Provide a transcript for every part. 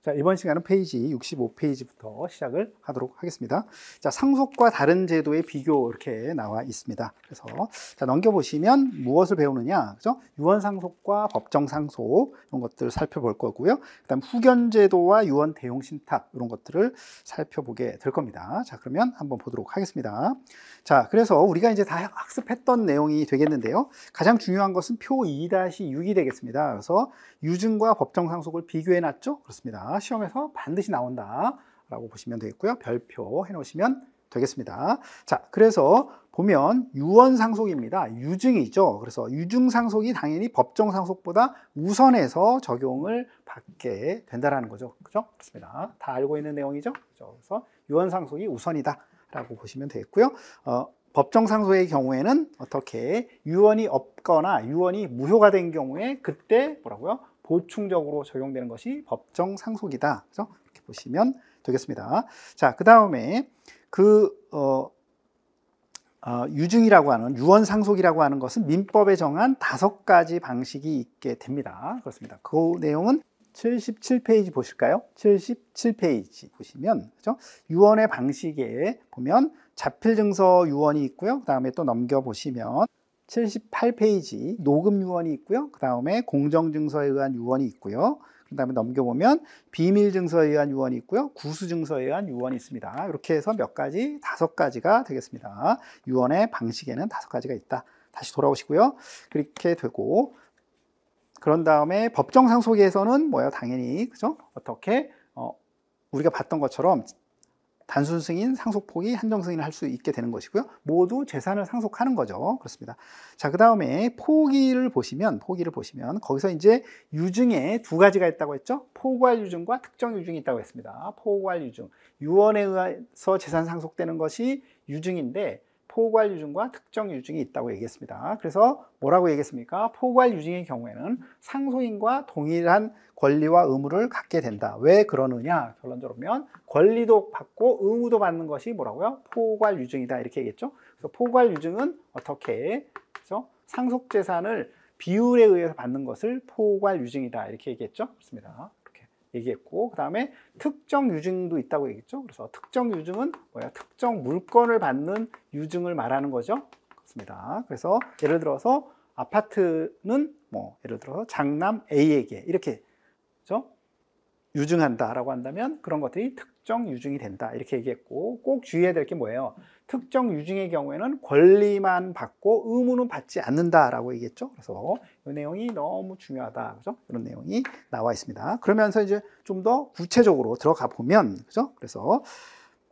자, 이번 시간은 페이지 65페이지부터 시작을 하도록 하겠습니다. 자, 상속과 다른 제도의 비교 이렇게 나와 있습니다. 그래서 자, 넘겨보시면 무엇을 배우느냐, 그죠? 유언상속과 법정상속 이런 것들을 살펴볼 거고요. 그다음 후견제도와 유언 대용 신탁 이런 것들을 살펴보게 될 겁니다. 자, 그러면 한번 보도록 하겠습니다. 자, 그래서 우리가 이제 다 학습했던 내용이 되겠는데요. 가장 중요한 것은 표 2-6이 되겠습니다. 그래서 유증과 법정상속을 비교해 놨죠? 그렇습니다. 시험에서 반드시 나온다라고 보시면 되겠고요. 별표 해 놓으시면 되겠습니다. 자, 그래서 보면 유언상속입니다. 유증이죠. 그래서 유증상속이 당연히 법정상속보다 우선해서 적용을 받게 된다라는 거죠. 그죠? 그렇습니다. 다 알고 있는 내용이죠. 그래서 유언상속이 우선이다라고 보시면 되겠고요. 법정상속의 경우에는 어떻게 유언이 없거나 유언이 무효가 된 경우에 그때 뭐라고요? 보충적으로 적용되는 것이 법정상속이다. 그래서 이렇게 보시면 되겠습니다. 자, 그 다음에 유증이라고 하는 유언상속이라고 하는 것은 민법에 정한 5가지 방식이 있게 됩니다. 그렇습니다. 그 내용은 77페이지 보실까요? 77페이지 보시면 그죠? 유언의 방식에 보면 자필증서 유언이 있고요. 그 다음에 또 넘겨보시면 78페이지 녹음 유언이 있고요. 그 다음에 공정증서에 의한 유언이 있고요. 그 다음에 넘겨보면 비밀증서에 의한 유언이 있고요. 구수증서에 의한 유언이 있습니다. 이렇게 해서 몇 가지, 5가지가 되겠습니다. 유언의 방식에는 5가지가 있다. 다시 돌아오시고요. 그렇게 되고, 그런 다음에 법정상속에서는 뭐예요? 당연히, 그죠? 어떻게, 우리가 봤던 것처럼 단순 승인, 상속 포기, 한정 승인을 할 수 있게 되는 것이고요. 모두 재산을 상속하는 거죠. 그렇습니다. 자, 그 다음에 포기를 보시면 거기서 이제 유증에 2가지가 있다고 했죠. 포괄 유증과 특정 유증이 있다고 했습니다. 포괄 유증, 유언에 의해서 재산 상속되는 것이 유증인데 포괄 유증과 특정 유증이 있다고 얘기했습니다. 그래서 뭐라고 얘기했습니까? 포괄 유증의 경우에는 상속인과 동일한 권리와 의무를 갖게 된다. 왜 그러느냐? 결론적으로 보면 권리도 받고 의무도 받는 것이 뭐라고요? 포괄 유증이다. 이렇게 얘기했죠. 그래서 포괄 유증은 어떻게? 그래서 상속 재산을 비율에 의해서 받는 것을 포괄 유증이다. 이렇게 얘기했죠. 그렇습니다. 이렇게 얘기했고, 그 다음에 특정 유증도 있다고 얘기했죠. 그래서 특정 유증은 뭐야? 특정 물건을 받는 유증을 말하는 거죠. 그렇습니다. 그래서 예를 들어서 아파트는 예를 들어서 장남 A에게 이렇게 유증한다라고 한다면 그런 것들이 특정 유증이 된다 이렇게 얘기했고, 꼭 주의해야 될 게 뭐예요? 특정 유증의 경우에는 권리만 받고 의무는 받지 않는다라고 얘기했죠. 그래서 이 내용이 너무 중요하다, 그죠? 이런 내용이 나와 있습니다. 그러면서 이제 좀 더 구체적으로 들어가 보면, 그죠? 그래서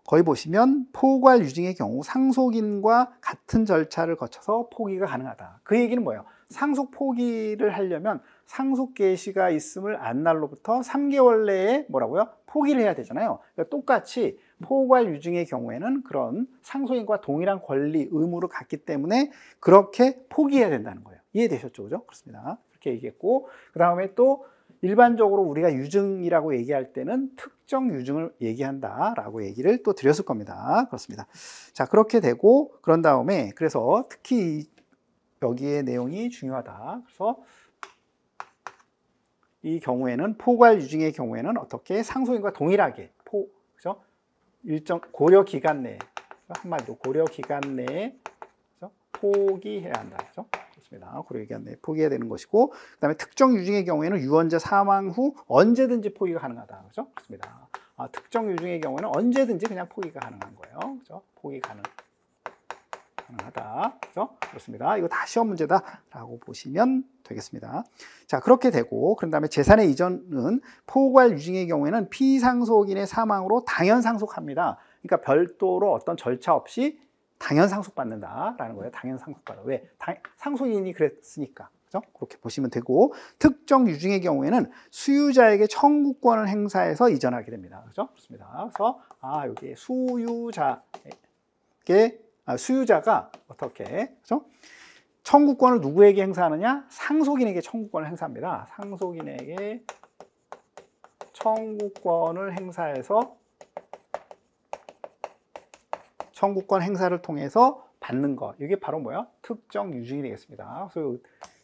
거기 보시면 포괄 유증의 경우 상속인과 같은 절차를 거쳐서 포기가 가능하다. 그 얘기는 뭐예요? 상속 포기를 하려면 상속 개시가 있음을 안 날로부터 3개월 내에 뭐라고요? 포기를 해야 되잖아요. 그러니까 똑같이 포괄 유증의 경우에는 그런 상속인과 동일한 권리, 의무를 갖기 때문에 그렇게 포기해야 된다는 거예요. 이해되셨죠? 그죠? 그렇습니다. 그렇게 얘기했고, 그 다음에 또 일반적으로 우리가 유증이라고 얘기할 때는 특정 유증을 얘기한다라고 얘기를 또 드렸을 겁니다. 그렇습니다. 자, 그렇게 되고, 그런 다음에 그래서 특히 여기에 내용이 중요하다. 그래서 이 경우에는 포괄 유증의 경우에는 어떻게 상속인과 동일하게 그죠? 일정 고려 기간 내에, 한마디로 고려 기간 내에 포기해야 한다. 그죠? 그렇습니다. 고려 기간 내에 포기해야 되는 것이고, 그다음에 특정 유증의 경우에는 유언자 사망 후 언제든지 포기가 가능하다. 그죠? 그렇습니다. 특정 유증의 경우에는 언제든지 그냥 포기가 가능한 거예요. 그죠? 포기 가능하다. 그죠? 그렇습니다. 이거 다 시험 문제다라고 보시면 되겠습니다. 자, 그렇게 되고, 그런 다음에 재산의 이전은 포괄 유증의 경우에는 피상속인의 사망으로 당연 상속합니다. 그러니까 별도로 어떤 절차 없이 당연 상속받는다라는 거예요. 당연 상속받아. 왜? 상속인이 그랬으니까. 그죠? 그렇게 보시면 되고, 특정 유증의 경우에는 수유자에게 청구권을 행사해서 이전하게 됩니다. 그죠? 그렇습니다. 그래서 여기 수유자가 어떻게, 그죠? 청구권을 누구에게 행사하느냐? 상속인에게 청구권을 행사합니다. 상속인에게 청구권을 행사해서 청구권 행사를 통해서 받는 것. 이게 바로 뭐야? 특정 유증이 되겠습니다. 그래서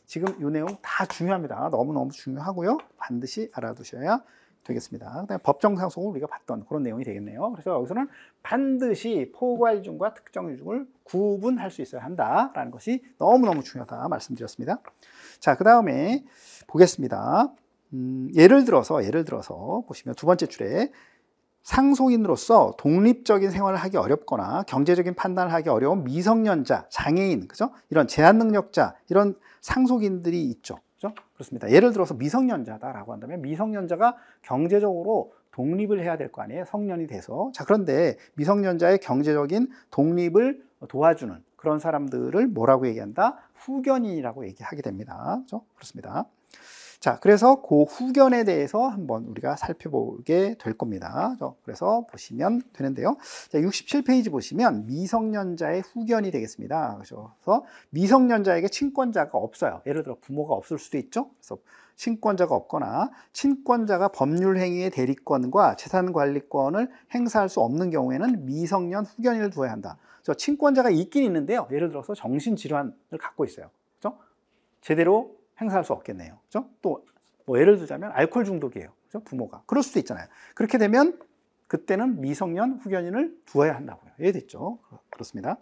지금 이 내용 다 중요합니다. 너무너무 중요하고요. 반드시 알아두셔야 되겠습니다. 그다음에 법정 상속을 우리가 봤던 그런 내용이 되겠네요. 그래서 여기서는 반드시 포괄유증과 특정유증을 구분할 수 있어야 한다라는 것이 너무너무 중요하다 말씀드렸습니다. 자, 그 다음에 보겠습니다. 예를 들어서 보시면 두 번째 줄에 상속인으로서 독립적인 생활을 하기 어렵거나 경제적인 판단을 하기 어려운 미성년자, 장애인, 그죠? 이런 제한 능력자, 이런 상속인들이 있죠. 그죠? 그렇습니다. 예를 들어서 미성년자다라고 한다면 미성년자가 경제적으로 독립을 해야 될 거 아니에요? 성년이 돼서. 자, 그런데 미성년자의 경제적인 독립을 도와주는 그런 사람들을 뭐라고 얘기한다? 후견인이라고 얘기하게 됩니다. 그죠? 그렇습니다. 자, 그래서 그 후견에 대해서 한번 우리가 살펴보게 될 겁니다. 그래서 보시면 되는데요. 자, 67페이지 보시면 미성년자의 후견이 되겠습니다. 그래서 미성년자에게 친권자가 없어요. 예를 들어 부모가 없을 수도 있죠. 그래서 친권자가 없거나 친권자가 법률행위의 대리권과 재산관리권을 행사할 수 없는 경우에는 미성년 후견인을 두어야 한다. 그래서 친권자가 있긴 있는데요. 예를 들어서 정신질환을 갖고 있어요. 그렇죠? 제대로 행사할 수 없겠네요. 그죠? 또 뭐 예를 들자면 알코올 중독이에요. 그죠? 부모가. 그럴 수도 있잖아요. 그렇게 되면 그때는 미성년 후견인을 두어야 한다고요. 이해됐죠? 그렇습니다.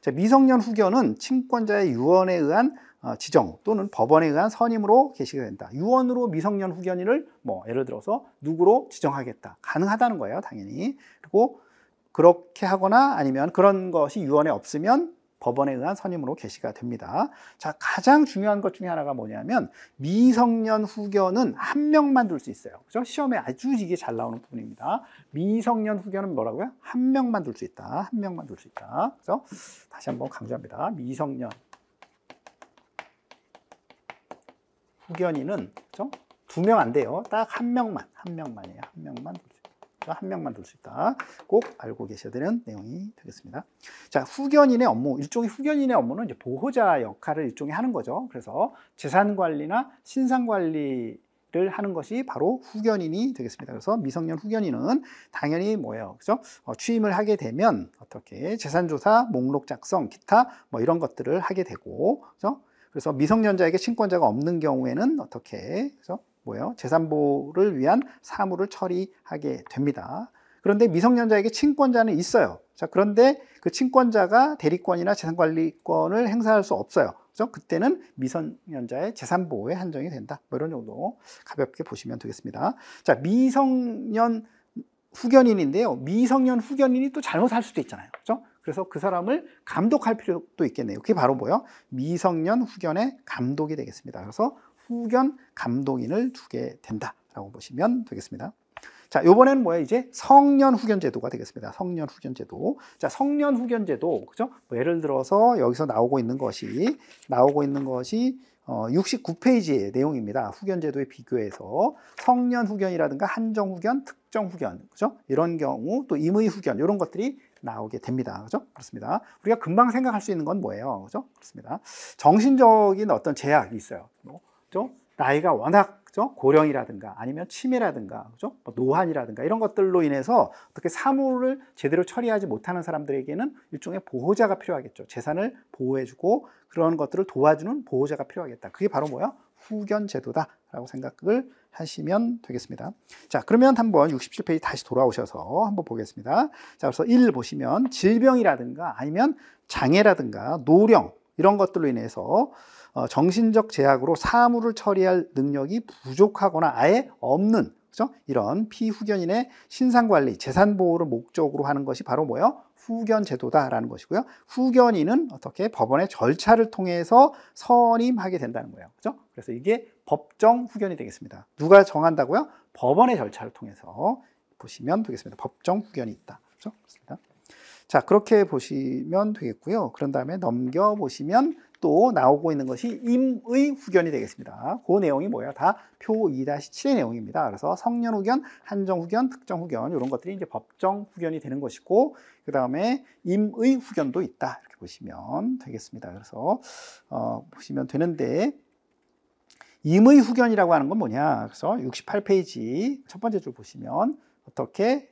자, 미성년 후견은 친권자의 유언에 의한 지정 또는 법원에 의한 선임으로 게시가 된다. 유언으로 미성년 후견인을 뭐 예를 들어서 누구로 지정하겠다. 가능하다는 거예요. 당연히. 그리고 그렇게 하거나 아니면 그런 것이 유언에 없으면 법원에 의한 선임으로 게시가 됩니다. 자, 가장 중요한 것 중에 하나가 뭐냐면 미성년 후견은 한 명만 둘 수 있어요. 그죠? 시험에 아주 이게 잘 나오는 부분입니다. 미성년 후견은 뭐라고요? 한 명만 둘 수 있다. 한 명만 둘 수 있다. 그죠? 다시 한번 강조합니다. 미성년 후견인은 그죠? 2명 안 돼요. 딱 한 명만이에요. 한 명만 둘 수 있다. 한 명만 둘 수 있다. 꼭 알고 계셔야 되는 내용이 되겠습니다. 자, 후견인의 업무, 일종의 후견인의 업무는 이제 보호자 역할을 일종의 하는 거죠. 그래서 재산 관리나 신상 관리를 하는 것이 바로 후견인이 되겠습니다. 그래서 미성년 후견인은 당연히 뭐예요, 그죠? 취임을 하게 되면 어떻게 재산조사, 목록 작성, 기타 뭐 이런 것들을 하게 되고, 그죠? 그래서 미성년자에게 친권자가 없는 경우에는 어떻게, 그죠? 뭐예요? 재산보호를 위한 사무를 처리하게 됩니다. 그런데 미성년자에게 친권자는 있어요. 자, 그런데 그 친권자가 대리권이나 재산관리권을 행사할 수 없어요. 그죠? 그때는 미성년자의 재산보호에 한정이 된다. 뭐 이런 정도 가볍게 보시면 되겠습니다. 자, 미성년 후견인인데요. 미성년 후견인이 또 잘못할 수도 있잖아요. 그죠? 그래서 그 사람을 감독할 필요도 있겠네요. 그게 바로 뭐예요? 미성년 후견의 감독이 되겠습니다. 그래서 후견 감독인을 두게 된다라고 보시면 되겠습니다. 자, 요번에는 뭐예요? 이제 성년 후견 제도가 되겠습니다. 성년 후견 제도. 자, 성년 후견 제도, 그죠? 뭐 예를 들어서 여기서 나오고 있는 것이 69페이지의 내용입니다. 후견 제도에 비교해서 성년 후견이라든가 한정 후견, 특정 후견, 그죠? 이런 경우 또 임의 후견 이런 것들이 나오게 됩니다. 그죠? 그렇습니다. 우리가 금방 생각할 수 있는 건 뭐예요? 그죠? 그렇습니다. 정신적인 어떤 제약이 있어요. 그죠? 나이가 워낙 그죠? 고령이라든가 아니면 치매라든가 그죠? 노환이라든가 이런 것들로 인해서 어떻게 사무를 제대로 처리하지 못하는 사람들에게는 일종의 보호자가 필요하겠죠. 재산을 보호해주고 그런 것들을 도와주는 보호자가 필요하겠다. 그게 바로 뭐야? 후견 제도다라고 생각을 하시면 되겠습니다. 자, 그러면 한번 67페이지 다시 돌아오셔서 한번 보겠습니다. 자, 그래서 1 보시면 질병이라든가 아니면 장애라든가 노령 이런 것들로 인해서 정신적 제약으로 사무를 처리할 능력이 부족하거나 아예 없는 그죠? 이런 피후견인의 신상관리, 재산보호를 목적으로 하는 것이 바로 뭐예요? 후견 제도다라는 것이고요. 후견인은 어떻게 법원의 절차를 통해서 선임하게 된다는 거예요. 그죠? 그래서 이게 법정 후견이 되겠습니다. 누가 정한다고요? 법원의 절차를 통해서 보시면 되겠습니다. 법정 후견이 있다. 그죠? 그렇습니다. 자, 그렇게 보시면 되겠고요. 그런 다음에 넘겨보시면 또 나오고 있는 것이 임의 후견이 되겠습니다. 그 내용이 뭐예요? 다 표 2-7의 내용입니다. 그래서 성년 후견, 한정 후견, 특정 후견 이런 것들이 이제 법정 후견이 되는 것이고 그 다음에 임의 후견도 있다. 이렇게 보시면 되겠습니다. 그래서 보시면 되는데 임의 후견이라고 하는 건 뭐냐? 그래서 68페이지 첫 번째 줄 보시면 어떻게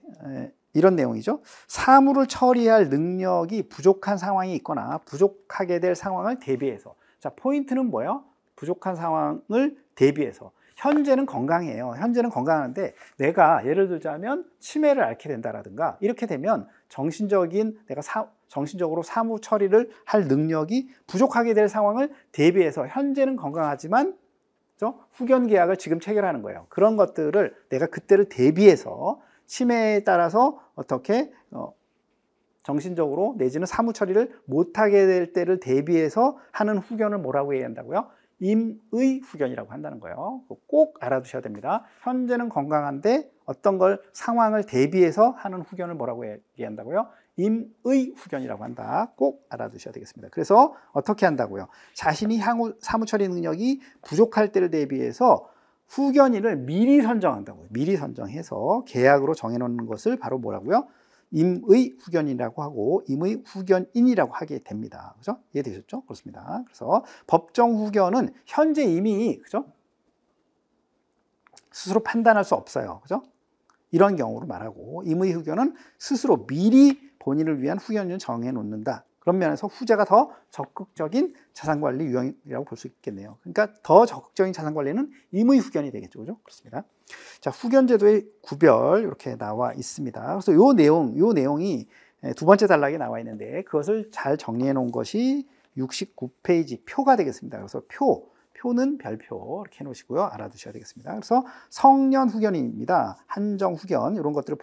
이런 내용이죠. 사무를 처리할 능력이 부족한 상황이 있거나 부족하게 될 상황을 대비해서 자, 포인트는 뭐예요? 부족한 상황을 대비해서 현재는 건강해요. 현재는 건강한데 내가 예를 들자면 치매를 앓게 된다라든가 이렇게 되면 정신적으로 사무 처리를 할 능력이 부족하게 될 상황을 대비해서 현재는 건강하지만 후견 계약을 지금 체결하는 거예요. 그런 것들을 내가 그때를 대비해서 치매에 따라서 어떻게 정신적으로 내지는 사무 처리를 못하게 될 때를 대비해서 하는 후견을 뭐라고 얘기한다고요? 임의 후견이라고 한다는 거예요. 꼭 알아두셔야 됩니다. 현재는 건강한데 어떤 걸 상황을 대비해서 하는 후견을 뭐라고 얘기한다고요? 임의 후견이라고 한다. 꼭 알아두셔야 되겠습니다. 그래서 어떻게 한다고요? 자신이 향후 사무처리 능력이 부족할 때를 대비해서 후견인을 미리 선정한다고요. 미리 선정해서 계약으로 정해놓는 것을 바로 뭐라고요? 임의 후견이라고 하고 임의 후견인이라고 하게 됩니다. 그죠? 이해되셨죠? 그렇습니다. 그래서 법정 후견은 현재 이미 그죠? 스스로 판단할 수 없어요. 그죠? 이런 경우로 말하고 임의 후견은 스스로 미리 본인을 위한 후견을 정해 놓는다. 그런 면에서 후자가 더 적극적인 자산관리 유형이라고 볼 수 있겠네요. 그러니까 더 적극적인 자산관리는 임의 후견이 되겠죠. 그죠? 그렇습니다. 자, 후견제도의 구별 이렇게 나와 있습니다. 그래서 요 내용이 두 번째 단락에 나와 있는데 그것을 잘 정리해 놓은 것이 69페이지 표가 되겠습니다. 그래서 표는 별표 이렇게 해 놓으시고요. 알아두셔야 되겠습니다. 그래서 성년 후견입니다. 한정 후견 이런 것들을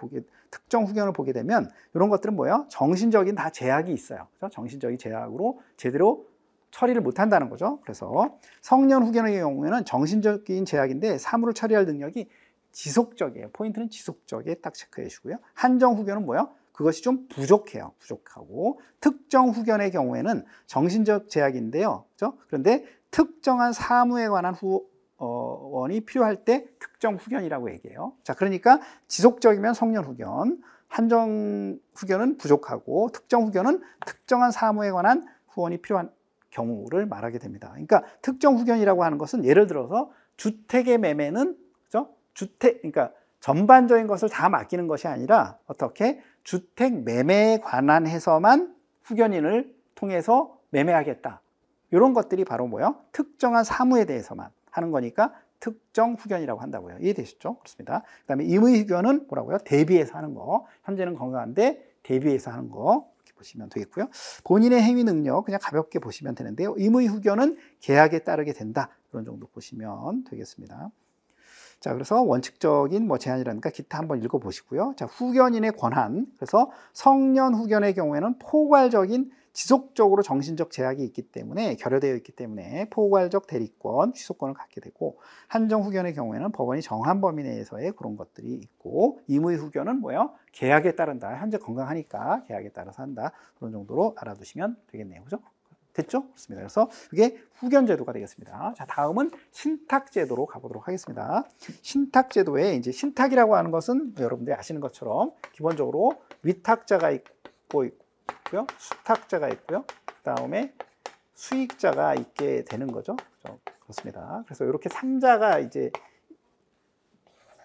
특정 후견을 보게 되면 이런 것들은 뭐예요? 정신적인 다 제약이 있어요. 그렇죠? 정신적인 제약으로 제대로 처리를 못 한다는 거죠. 그래서 성년 후견의 경우에는 정신적인 제약인데 사무를 처리할 능력이 지속적이에요. 포인트는 지속적에 딱 체크해 주시고요. 한정 후견은 뭐예요? 그것이 좀 부족해요. 부족하고 특정 후견의 경우에는 정신적 제약인데요. 그렇죠? 그런데 특정한 사무에 관한 후원이 필요할 때 특정 후견이라고 얘기해요. 자, 그러니까 지속적이면 성년 후견, 한정 후견은 부족하고 특정 후견은 특정한 사무에 관한 후원이 필요한 경우를 말하게 됩니다. 그러니까 특정 후견이라고 하는 것은 예를 들어서 주택의 매매는 그죠? 그러니까 전반적인 것을 다 맡기는 것이 아니라 어떻게 주택 매매에 관한 해서만 후견인을 통해서 매매하겠다. 이런 것들이 바로 뭐예요? 특정한 사무에 대해서만 하는 거니까 특정 후견이라고 한다고요. 이해되셨죠? 그렇습니다. 그 다음에 임의 후견은 뭐라고요? 대비해서 하는 거. 현재는 건강한데 대비해서 하는 거. 이렇게 보시면 되겠고요. 본인의 행위 능력 그냥 가볍게 보시면 되는데요. 임의 후견은 계약에 따르게 된다. 그런 정도 보시면 되겠습니다. 자, 그래서 원칙적인 제한이라든가 기타 한번 읽어보시고요. 자, 후견인의 권한. 그래서 성년 후견의 경우에는 포괄적인 지속적으로 정신적 제약이 있기 때문에 결여되어 있기 때문에 포괄적 대리권, 취소권을 갖게 되고 한정 후견의 경우에는 법원이 정한 범위 내에서의 그런 것들이 있고 임의 후견은 뭐예요? 계약에 따른다. 현재 건강하니까 계약에 따라서 한다. 그런 정도로 알아두시면 되겠네요. 그죠? 됐죠? 그렇습니다. 그래서 이게 후견제도가 되겠습니다. 자, 다음은 신탁제도로 가보도록 하겠습니다. 신탁제도에 이제 신탁이라고 하는 것은 여러분들이 아시는 것처럼 기본적으로 위탁자가 있고요, 수탁자가 있고요, 그다음에 수익자가 있게 되는 거죠. 그렇습니다. 그래서 이렇게 3자가 이제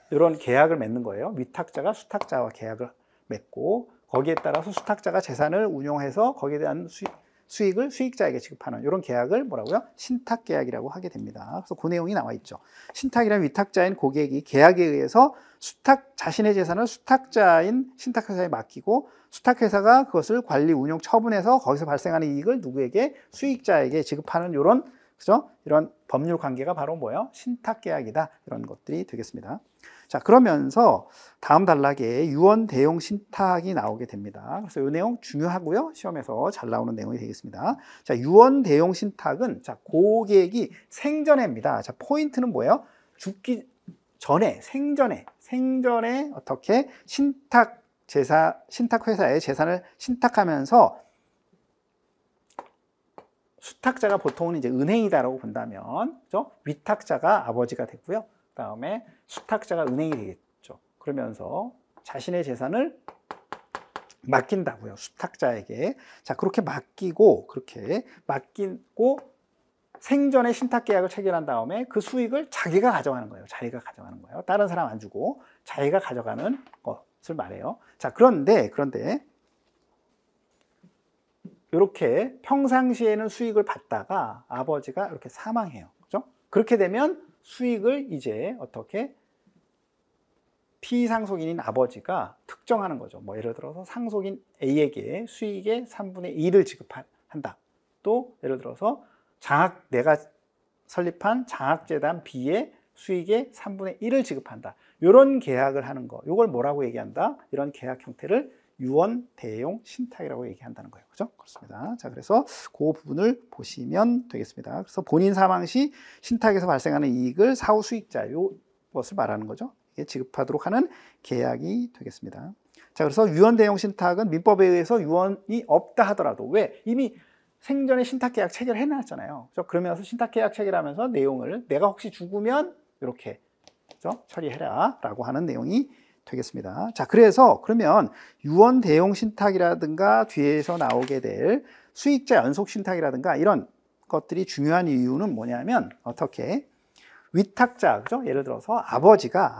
이런 계약을 맺는 거예요. 위탁자가 수탁자와 계약을 맺고 거기에 따라서 수탁자가 재산을 운용해서 거기에 대한 수익을 수익자에게 지급하는 이런 계약을 뭐라고요? 신탁계약이라고 하게 됩니다. 그래서 그 내용이 나와 있죠. 신탁이란 위탁자인 고객이 계약에 의해서 자신의 재산을 수탁자인 신탁회사에 맡기고 수탁회사가 그것을 관리, 운용, 처분해서 거기서 발생하는 이익을 누구에게? 수익자에게 지급하는 이런 법률 관계가 바로 뭐예요? 신탁계약이다. 이런 것들이 되겠습니다. 자, 그러면서 다음 단락에 유언 대용 신탁이 나오게 됩니다. 그래서 이 내용 중요하고요. 시험에서 잘 나오는 내용이 되겠습니다. 자, 유언 대용 신탁은 고객이 생전에입니다. 자, 포인트는 뭐예요? 죽기 전에, 생전에 어떻게 신탁회사에 재산을 신탁하면서 수탁자가 보통은 이제 은행이다라고 본다면, 그죠? 위탁자가 아버지가 되고요. 그다음에 수탁자가 은행이 되겠죠. 그러면서 자신의 재산을 맡긴다고요. 수탁자에게. 자, 그렇게 맡기고 생전에 신탁 계약을 체결한 다음에 그 수익을 자기가 가져가는 거예요. 자기가 가져가는 거예요. 다른 사람 안 주고 자기가 가져가는 것을 말해요. 자, 그런데 이렇게 평상시에는 수익을 받다가 아버지가 이렇게 사망해요. 그죠? 그렇게 되면 수익을 이제 어떻게 피상속인인 아버지가 특정하는 거죠. 뭐 예를 들어서 상속인 A에게 수익의 3분의 2를 지급한다. 또 예를 들어서 내가 설립한 장학재단 B의 수익의 3분의 1을 지급한다. 이런 계약을 하는 거. 이걸 뭐라고 얘기한다? 이런 계약 형태를 유언 대용 신탁이라고 얘기한다는 거예요. 그죠? 그렇습니다. 자, 그래서 그 부분을 보시면 되겠습니다. 그래서 본인 사망 시 신탁에서 발생하는 이익을 사후 수익자, 이것을 말하는 거죠. 이게 지급하도록 하는 계약이 되겠습니다. 자, 그래서 유언 대용 신탁은 민법에 의해서 유언이 없다 하더라도 왜? 이미 생전에 신탁계약 체결을 해놨잖아요. 그래서 그러면서 신탁계약 체결하면서 내용을 내가 혹시 죽으면 이렇게 처리해라 라고 하는 내용이 되겠습니다. 자, 그래서 그러면 유언 대용 신탁이라든가 뒤에서 나오게 될 수익자 연속 신탁이라든가 이런 것들이 중요한 이유는 뭐냐면 어떻게 위탁자, 그죠? 예를 들어서 아버지가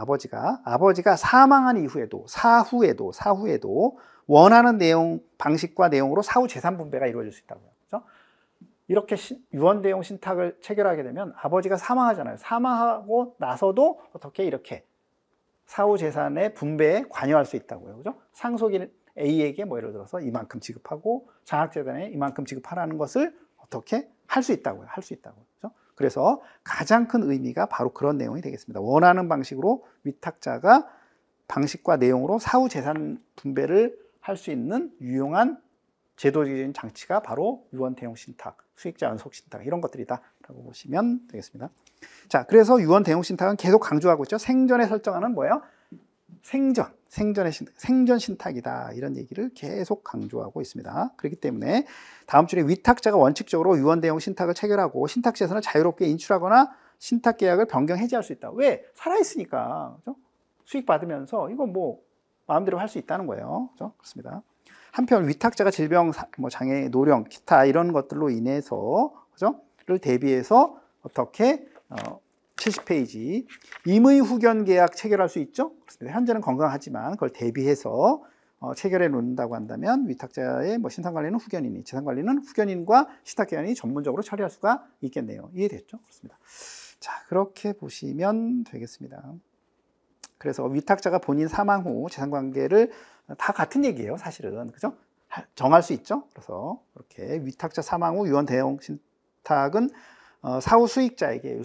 사망한 이후에도 사후에도 원하는 내용 방식과 내용으로 사후 재산 분배가 이루어질 수 있다고요. 그죠? 이렇게 유언 대용 신탁을 체결하게 되면 아버지가 사망하잖아요. 사망하고 나서도 어떻게 이렇게 사후 재산의 분배에 관여할 수 있다고요. 그죠? 상속인 A에게 뭐 예를 들어서 이만큼 지급하고 장학재단에 이만큼 지급하라는 것을 어떻게 할 수 있다고요. 그죠? 그래서 가장 큰 의미가 바로 그런 내용이 되겠습니다. 원하는 방식으로 위탁자가 방식과 내용으로 사후 재산 분배를 할 수 있는 유용한 제도적인 장치가 바로 유언 대용 신탁, 수익자 연속 신탁 이런 것들이다라고 보시면 되겠습니다. 자, 그래서 유언 대용 신탁은 계속 강조하고 있죠. 생전에 설정하는 뭐예요? 생전 신탁이다 이런 얘기를 계속 강조하고 있습니다. 그렇기 때문에 다음 줄에 위탁자가 원칙적으로 유언 대용 신탁을 체결하고 신탁 재산을 자유롭게 인출하거나 신탁 계약을 변경 해지할 수 있다. 왜? 살아있으니까. 그죠? 수익 받으면서 이거 뭐 마음대로 할 수 있다는 거예요. 그죠? 그렇습니다. 한편 위탁자가 질병, 장애, 노령, 기타 이런 것들로 인해서 그죠?를 대비해서 어떻게 70페이지 임의 후견 계약 체결할 수 있죠? 그렇습니다. 현재는 건강하지만 그걸 대비해서 체결해 놓는다고 한다면 위탁자의 신상 관리는 후견인이, 재산 관리는 후견인과 신탁 계약이 전문적으로 처리할 수가 있겠네요. 이해됐죠? 그렇습니다. 자, 그렇게 보시면 되겠습니다. 그래서 위탁자가 본인 사망 후 재산 관계를 다 같은 얘기예요, 사실은. 그죠? 정할 수 있죠? 그래서 이렇게 위탁자 사망 후 유언 대용 신탁은 사후 수익자에게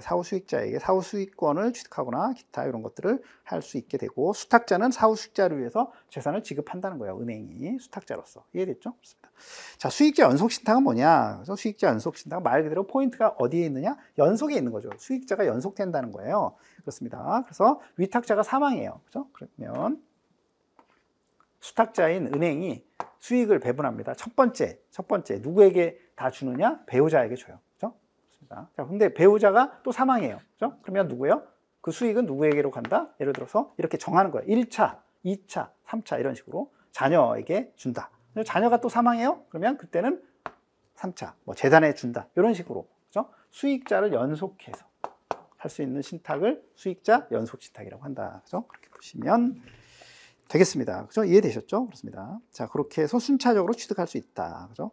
사후 수익권을 취득하거나 기타 이런 것들을 할 수 있게 되고, 수탁자는 사후 수익자를 위해서 재산을 지급한다는 거예요. 은행이 수탁자로서. 이해됐죠? 그렇습니다. 자, 수익자 연속 신탁은 뭐냐? 그래서 수익자 연속 신탁은 말 그대로 포인트가 어디에 있느냐? 연속에 있는 거죠. 수익자가 연속된다는 거예요. 그렇습니다. 그래서 위탁자가 사망해요. 그죠? 그러면 수탁자인 은행이 수익을 배분합니다. 첫 번째 누구에게 다 주느냐? 배우자에게 줘요. 그죠? 그렇습니다. 자, 근데 배우자가 또 사망해요. 그죠? 그러면 누구예요? 그 수익은 누구에게로 간다? 예를 들어서 이렇게 정하는 거예요. 1차, 2차, 3차 이런 식으로 자녀에게 준다. 자녀가 또 사망해요? 그러면 그때는 3차, 재단에 준다. 이런 식으로. 그죠? 수익자를 연속해서 할 수 있는 신탁을 수익자 연속 신탁이라고 한다. 그죠? 그렇게 보시면 되겠습니다. 그죠? 이해되셨죠? 그렇습니다. 자, 그렇게 해서 순차적으로 취득할 수 있다. 그죠?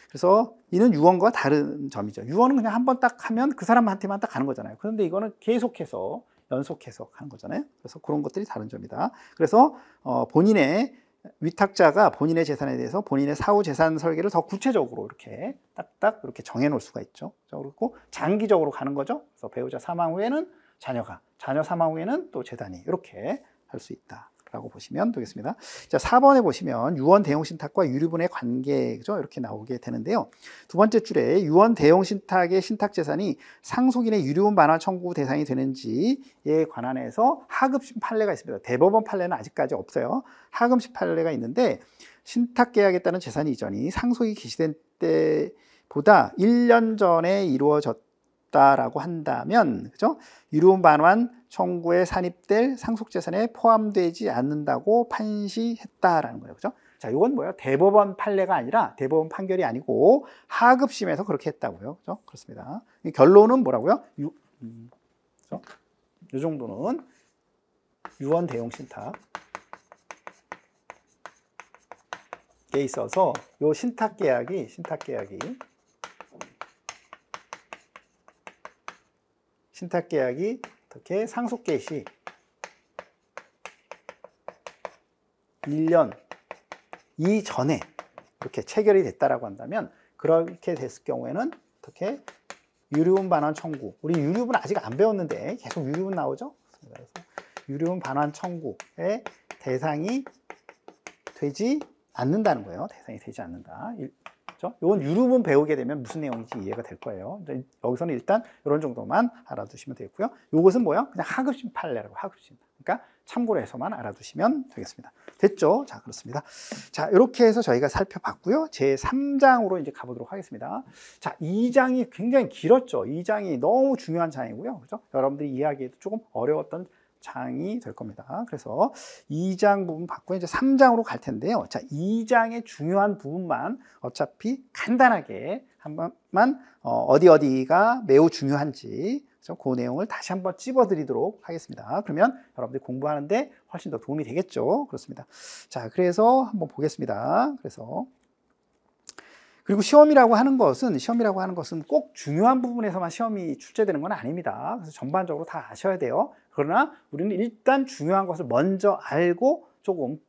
그래서 이는 유언과 다른 점이죠. 유언은 그냥 한 번 딱 하면 그 사람한테만 딱 가는 거잖아요. 그런데 이거는 계속해서 연속해서 가는 거잖아요. 그래서 그런 것들이 다른 점이다. 그래서 본인의 위탁자가 본인의 재산에 대해서 본인의 사후 재산 설계를 더 구체적으로 이렇게 딱딱 이렇게 정해 놓을 수가 있죠. 그리고 장기적으로 가는 거죠. 그래서 배우자 사망 후에는 자녀가, 자녀 사망 후에는 또 재단이 이렇게 할 수 있다. 라고 보시면 되겠습니다. 자, 4번에 보시면 유언 대용 신탁과 유류분의 관계, 그죠? 이렇게 나오게 되는데요. 두 번째 줄에 유언 대용 신탁의 신탁 재산이 상속인의 유류분 반환 청구 대상이 되는지에 관한해서 하급심 판례가 있습니다. 대법원 판례는 아직까지 없어요. 하급심 판례가 있는데, 신탁 계약에 따른 재산 이전이 상속이 개시된 때보다 1년 전에 이루어졌다라고 한다면, 그죠? 유류분 반환 청구에 산입될 상속재산에 포함되지 않는다고 판시했다라는 거예요. 그죠? 자, 이건 뭐예요? 대법원 판례가 아니라, 대법원 판결이 아니고 하급심에서 그렇게 했다고요. 그죠? 그렇습니다. 결론은 뭐라고요? 그죠? 이 정도는 유언 대용 신탁에 있어서 이 신탁 계약이 신탁계약이 어떻게 상속개시 1년 이전에 이렇게 체결이 됐다라고 한다면, 그렇게 됐을 경우에는 어떻게 유류분 반환 청구, 우리 유류분 아직 안 배웠는데 계속 유류분 나오죠. 그래서 유류분 반환 청구의 대상이 되지 않는다는 거예요. 대상이 되지 않는다. 그렇죠? 이건 유류분 배우게 되면 무슨 내용인지 이해가 될 거예요. 여기서는 일단 이런 정도만 알아두시면 되겠고요. 이것은 뭐야? 그냥 하급심 판례라고, 하급심. 그러니까 참고로 해서만 알아두시면 되겠습니다. 됐죠? 자, 그렇습니다. 자, 이렇게 해서 저희가 살펴봤고요. 제 3장으로 이제 가보도록 하겠습니다. 자, 2장이 굉장히 길었죠. 2장이 너무 중요한 장이고요. 그렇죠? 여러분들이 이해하기에도 조금 어려웠던 장이 될 겁니다. 그래서 2장 부분 받고 이제 3장으로 갈 텐데요. 자, 2장의 중요한 부분만 어차피 간단하게 한 번만 어디가 매우 중요한지 그 내용을 다시 한번 찝어드리도록 하겠습니다. 그러면 여러분들이 공부하는데 훨씬 더 도움이 되겠죠. 그렇습니다. 자, 그래서 한번 보겠습니다. 그리고 시험이라고 하는 것은 꼭 중요한 부분에서만 시험이 출제되는 건 아닙니다. 그래서 전반적으로 다 아셔야 돼요. 그러나 우리는 일단 중요한 것을 먼저 알고 조금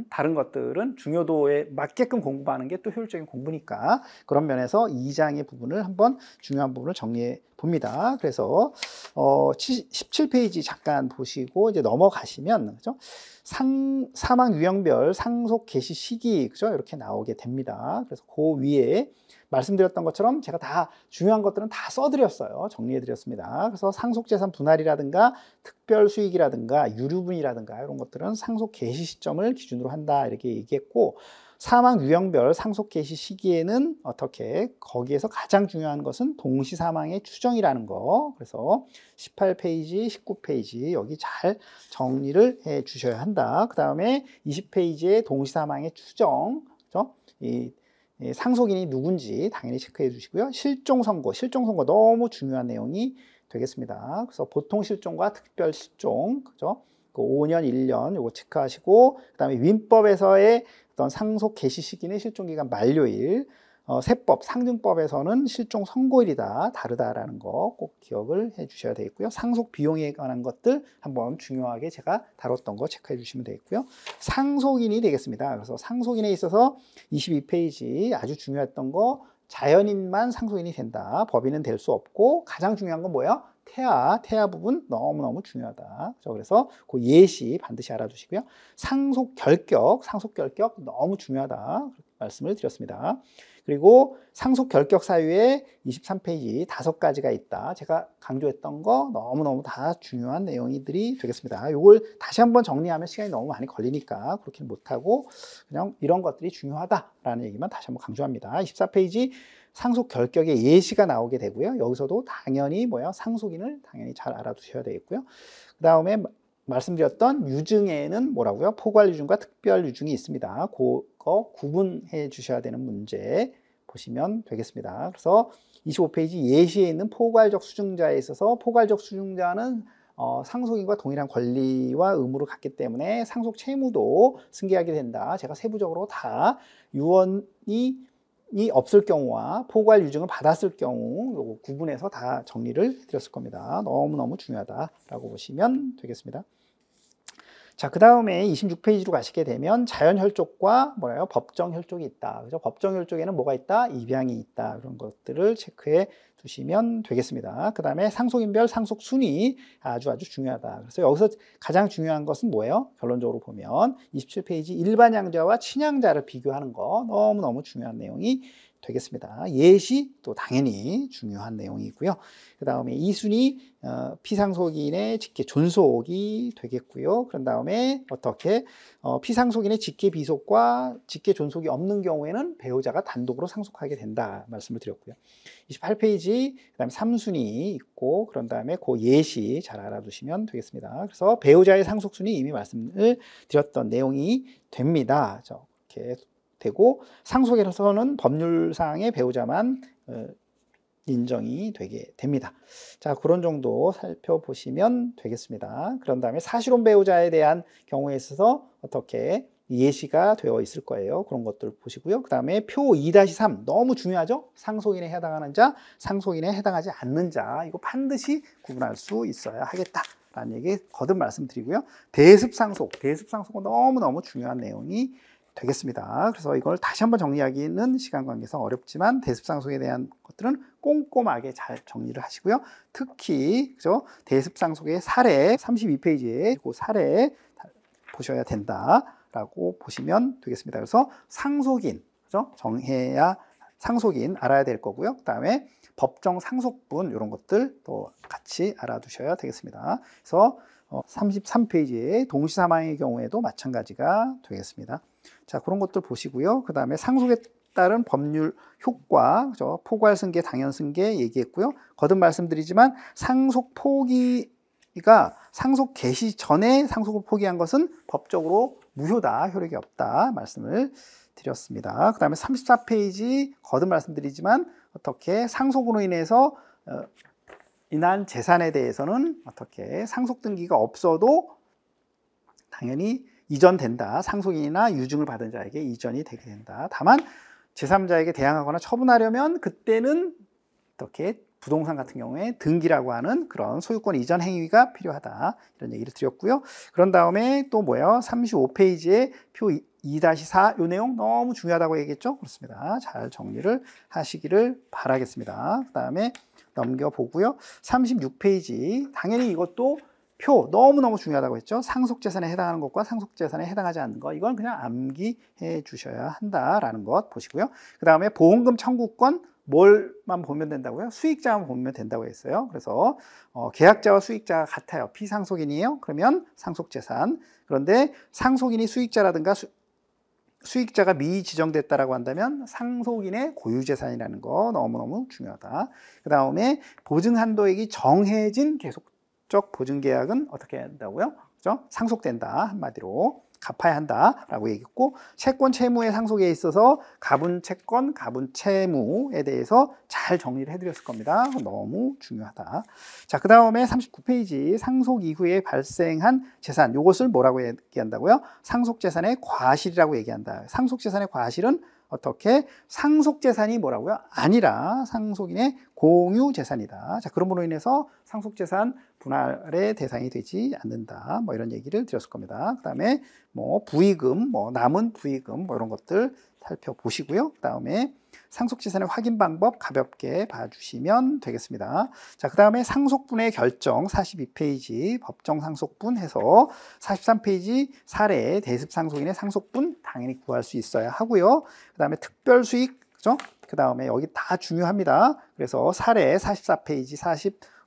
다른 것들은 중요도에 맞게끔 공부하는 게 또 효율적인 공부니까, 그런 면에서 2장의 부분을 한번 중요한 부분을 정리해 봅니다. 그래서 17페이지 잠깐 보시고 이제 넘어가시면, 그죠? 사망 유형별 상속 개시 시기, 그죠? 이렇게 나오게 됩니다. 그래서 그 위에 말씀드렸던 것처럼 제가 다 중요한 것들은 다 써드렸어요. 정리해드렸습니다. 그래서 상속재산 분할이라든가 특별수익이라든가 유류분이라든가 이런 것들은 상속 개시 시점을 기준으로 한다, 이렇게 얘기했고, 사망 유형별 상속 개시 시기에는 어떻게, 거기에서 가장 중요한 것은 동시 사망의 추정이라는 거. 그래서 18페이지, 19페이지 여기 잘 정리를 해 주셔야 한다. 그 다음에 20페이지에 동시 사망의 추정, 그렇죠? 이 상속인이 누군지 당연히 체크해 주시고요. 실종 선고 너무 중요한 내용이 되겠습니다. 그래서 보통 실종과 특별 실종, 그죠? 그 5년, 1년 요거 체크하시고, 그다음에 민법에서의 어떤 상속 개시 시기는 실종기간 만료일, 세법, 상증법에서는 실종 선고일이다, 다르다라는 거 꼭 기억을 해 주셔야 되겠고요. 상속 비용에 관한 것들 한번 중요하게 제가 다뤘던 거 체크해 주시면 되겠고요. 상속인이 되겠습니다. 그래서 상속인에 있어서 22페이지 아주 중요했던 거, 자연인만 상속인이 된다. 법인은 될 수 없고, 가장 중요한 건 뭐예요? 태아 부분 너무너무 중요하다. 그래서 그 예시 반드시 알아두시고요. 상속 결격 너무 중요하다 말씀을 드렸습니다. 그리고 상속 결격 사유에 23페이지 5가지가 있다. 제가 강조했던 거 너무너무 다 중요한 내용들이 되겠습니다. 이걸 다시 한번 정리하면 시간이 너무 많이 걸리니까 그렇게는 못하고 그냥 이런 것들이 중요하다라는 얘기만 다시 한번 강조합니다. 24페이지 상속 결격의 예시가 나오게 되고요. 여기서도 당연히 상속인을 당연히 잘 알아두셔야 되겠고요. 그 다음에 말씀드렸던 유증에는 뭐라고요? 포괄 유증과 특별 유증이 있습니다. 그거 구분해 주셔야 되는 문제 보시면 되겠습니다. 그래서 25페이지 예시에 있는 포괄적 수증자에 있어서, 포괄적 수증자는 상속인과 동일한 권리와 의무를 갖기 때문에 상속 채무도 승계하게 된다. 제가 세부적으로 다 유언이 없을 경우와 포괄 유증을 받았을 경우 요거 구분해서 다 정리를 해드렸을 겁니다. 너무너무 중요하다라고 보시면 되겠습니다. 자, 그 다음에 26페이지로 가시게 되면 자연혈족과 법정혈족이 있다. 그죠? 법정혈족에는 뭐가 있다? 입양이 있다. 그런 것들을 체크해 두시면 되겠습니다. 그 다음에 상속인별 상속순위 아주 중요하다. 그래서 여기서 가장 중요한 것은 뭐예요? 결론적으로 보면 27페이지 일반양자와 친양자를 비교하는 거 너무너무 중요한 내용이 되겠습니다. 예시 또 당연히 중요한 내용이고요. 그 다음에 2순위 피상속인의 직계 존속이 되겠고요. 그런 다음에 어떻게 피상속인의 직계 비속과 직계 존속이 없는 경우에는 배우자가 단독으로 상속하게 된다 말씀을 드렸고요. 28페이지 그 다음에 3순위 있고, 그런 다음에 그 예시 잘 알아두시면 되겠습니다. 그래서 배우자의 상속순위 이미 말씀을 드렸던 내용이 됩니다. 이렇게 되고, 상속에서는 법률상의 배우자만 인정이 되게 됩니다. 자, 그런 정도 살펴보시면 되겠습니다. 그런 다음에 사실혼 배우자에 대한 경우에 있어서 어떻게 예시가 되어 있을 거예요. 그런 것들 보시고요. 그 다음에 표 2-3 너무 중요하죠. 상속인에 해당하는 자, 상속인에 해당하지 않는 자, 이거 반드시 구분할 수 있어야 하겠다라는 얘기 거듭 말씀드리고요. 대습상속, 대습상속은 너무너무 중요한 내용이 되겠습니다. 그래서 이걸 다시 한번 정리하기는 시간 관계상 어렵지만 대습상속에 대한 것들은 꼼꼼하게 잘 정리를 하시고요. 특히 그죠? 대습상속의 사례 32페이지에 그 사례 보셔야 된다라고 보시면 되겠습니다. 그래서 상속인, 그죠? 정해야 상속인 알아야 될 거고요. 그다음에 법정 상속분 이런 것들 또 같이 알아두셔야 되겠습니다. 그래서 33페이지에 동시사망의 경우에도 마찬가지가 되겠습니다. 자, 그런 것들 보시고요. 그 다음에 상속에 따른 법률 효과, 그죠? 포괄승계, 당연승계 얘기했고요. 거듭 말씀드리지만 상속 포기가 상속 개시 전에 상속을 포기한 것은 법적으로 무효다, 효력이 없다 말씀을 드렸습니다. 그 다음에 34페이지 거듭 말씀드리지만 어떻게 상속으로 인해서 인한 재산에 대해서는 어떻게 상속 등기가 없어도 당연히 이전된다. 상속인이나 유증을 받은 자에게 이전이 되게 된다. 다만 제3자에게 대항하거나 처분하려면 그때는 어떻게 부동산 같은 경우에 등기라고 하는 그런 소유권 이전 행위가 필요하다. 이런 얘기를 드렸고요. 그런 다음에 또 뭐예요? 35페이지에 표 2-4 이 내용 너무 중요하다고 얘기했죠? 그렇습니다. 잘 정리를 하시기를 바라겠습니다. 그 다음에 넘겨보고요. 36페이지 당연히 이것도 표 너무너무 중요하다고 했죠. 상속재산에 해당하는 것과 상속재산에 해당하지 않는 것 이건 그냥 암기해 주셔야 한다라는 것 보시고요. 그 다음에 보험금 청구권 뭘만 보면 된다고요? 수익자만 보면 된다고 했어요. 그래서 계약자와 수익자가 같아요. 피상속인이에요. 그러면 상속재산. 그런데 상속인이 수익자라든가 수익자가 미지정됐다라고 한다면 상속인의 고유재산이라는 거 너무너무 중요하다. 그 다음에 보증한도액이 정해진 계속적 보증계약은 어떻게 한다고요? 그죠? 상속된다. 한마디로 갚아야 한다라고 얘기했고 채권 채무의 상속에 있어서 가분 채권, 가분 채무에 대해서 잘 정리를 해드렸을 겁니다. 너무 중요하다. 자, 그 다음에 39페이지 상속 이후에 발생한 재산 이것을 뭐라고 얘기한다고요? 상속재산의 과실이라고 얘기한다. 상속재산의 과실은 어떻게? 상속재산이 뭐라고요? 아니라 상속인의 공유재산이다. 자, 그럼으로 인해서 상속재산 분할의 대상이 되지 않는다. 뭐 이런 얘기를 드렸을 겁니다. 그 다음에 뭐 부의금, 뭐 남은 부의금 뭐 이런 것들 살펴보시고요. 그 다음에 상속재산의 확인 방법 가볍게 봐주시면 되겠습니다. 자, 그 다음에 상속분의 결정 42페이지 법정 상속분 해서 43페이지 사례 대습상속인의 상속분 당연히 구할 수 있어야 하고요. 그 다음에 특별수익, 그죠? 그 다음에 여기 다 중요합니다. 그래서 사례 44페이지,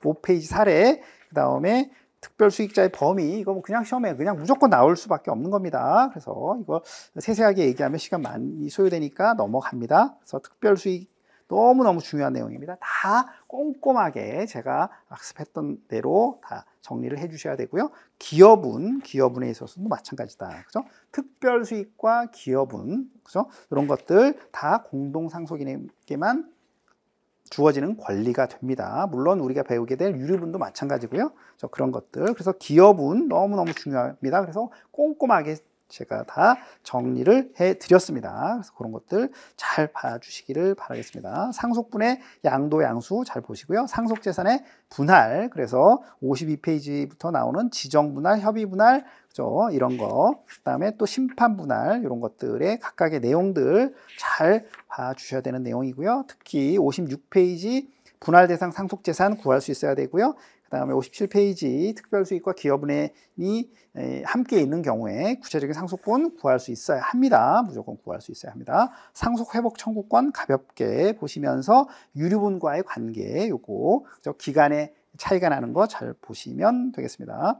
45페이지 사례, 그 다음에 특별수익자의 범위, 이거 그냥 시험에 그냥 무조건 나올 수밖에 없는 겁니다. 그래서 이거 세세하게 얘기하면 시간 많이 소요되니까 넘어갑니다. 그래서 특별수익 너무너무 중요한 내용입니다. 다 꼼꼼하게 제가 학습했던 대로 다 정리를 해 주셔야 되고요. 기여분에 있어서도 마찬가지다. 그죠? 특별수익과 기여분, 그죠? 이런 것들 다 공동상속인에게만 주어지는 권리가 됩니다. 물론 우리가 배우게 될 유류분도 마찬가지고요. 그런 것들. 그래서 기여분 너무너무 중요합니다. 그래서 꼼꼼하게 제가 다 정리를 해드렸습니다. 그래서 그런 것들 잘 봐주시기를 바라겠습니다. 상속분의 양도 양수 잘 보시고요. 상속재산의 분할, 그래서 52페이지부터 나오는 지정분할, 협의분할, 그죠? 이런 거. 그 다음에 또 심판분할, 이런 것들의 각각의 내용들 잘 봐주셔야 되는 내용이고요. 특히 56페이지 분할 대상 상속재산 구할 수 있어야 되고요. 그 다음에 57페이지 특별수익과 기여분이 함께 있는 경우에 구체적인 상속분 구할 수 있어야 합니다. 무조건 구할 수 있어야 합니다. 상속회복 청구권 가볍게 보시면서 유류분과의 관계 요거 기간의 차이가 나는 거 잘 보시면 되겠습니다.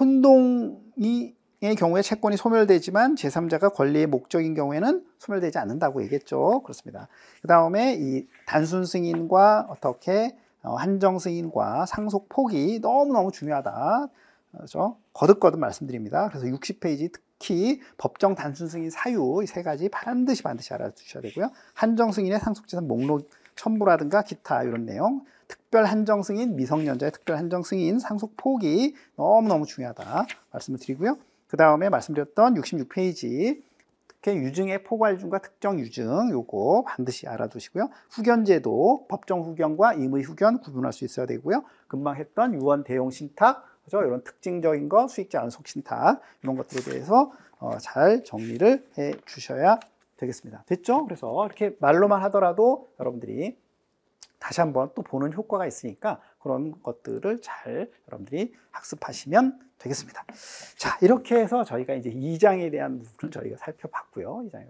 혼동의 경우에 채권이 소멸되지만 제3자가 권리의 목적인 경우에는 소멸되지 않는다고 얘기했죠. 그렇습니다. 그 다음에 이 단순 승인과 어떻게 한정 승인과 상속 포기 너무너무 중요하다. 그렇죠? 거듭거듭 말씀드립니다. 그래서 60페이지 특히 법정 단순 승인 사유 이 세 가지 반드시 알아두셔야 되고요. 한정 승인의 상속재산 목록 첨부라든가 기타 이런 내용, 특별 한정 승인, 미성년자의 특별 한정 승인, 상속 포기 너무너무 중요하다 말씀을 드리고요. 그 다음에 말씀드렸던 66페이지 특히 유증의 포괄준과 특정 유증 요거 반드시 알아두시고요. 후견제도 법정 후견과 임의 후견 구분할 수 있어야 되고요. 금방 했던 유언 대용 신탁 그죠? 이런 특징적인 거 수익자 안속 신탁 이런 것들에 대해서 잘 정리를 해 주셔야 되겠습니다. 됐죠? 그래서 이렇게 말로만 하더라도 여러분들이 다시 한번 또 보는 효과가 있으니까 그런 것들을 잘 여러분들이 학습하시면 되겠습니다. 자, 이렇게 해서 저희가 이제 2장에 대한 부분을 저희가 살펴봤고요. 2장.